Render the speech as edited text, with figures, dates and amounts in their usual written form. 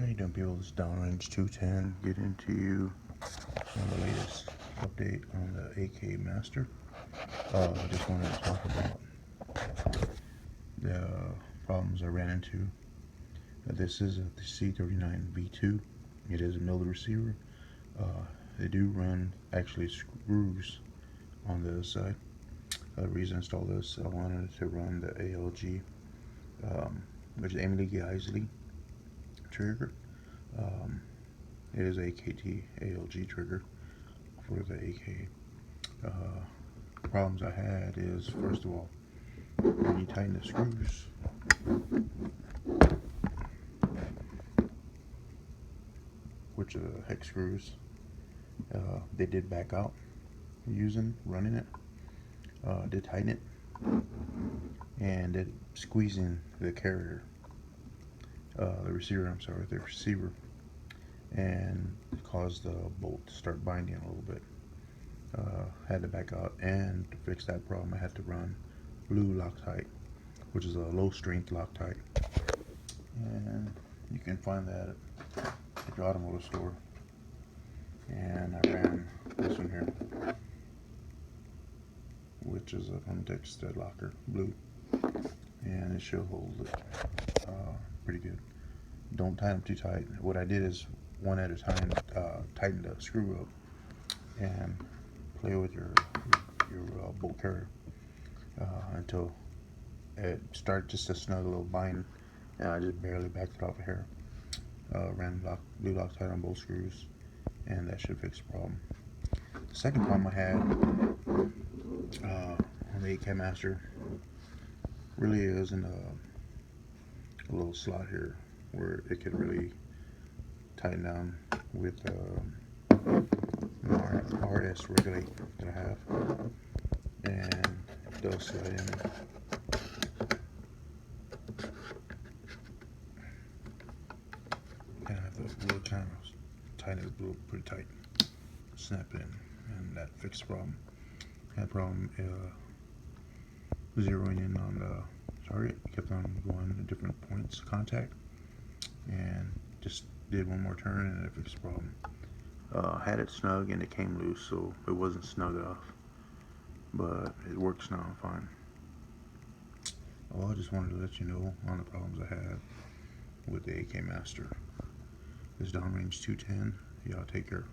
How you doing, people? This is Downrange 210. Get into the latest update on the AK Master. I just wanted to talk about the problems I ran into. This is a C39V2. It is a milled receiver. They do run actually screws on the other side. The reason I installed this, I wanted to run the ALG, which is Emily Isley trigger. It is AKT ALG trigger for the AK. Problems I had is, first of all, when you tighten the screws, which are hex screws, they did back out running it. Did tighten it, and it squeezing the carrier, the receiver, and caused the bolt to start binding a little bit. Had to back out, and to fix that problem I had to run blue Loctite, which is a low strength Loctite, and you can find that at your automotive store. And I ran this one here, which is a Puntex Stud Locker blue, and it should hold it pretty good. Don't tighten them too tight. What I did is, one at a time, tighten the screw up and play with your bolt carrier until it started just to snug a little bind, and I just barely backed it off of here. Ran blue Loctite on both screws, and that should fix the problem. The second problem I had on the AK Master really is in a little slot here where it could really tighten down with an RS regulate that I have, and it does slide in. And I have the little kind of tighten it pretty tight, snap it in, and that fixed the problem. Had a problem zeroing in on the target. Kept on going to different points of contact, and just did one more turn and it fixed the problem. Had it snug and it came loose, so it wasn't snug enough, but it works now fine. Well, I just wanted to let you know on the problems I had with the AK Master. This is Downrange 210. Y'all take care.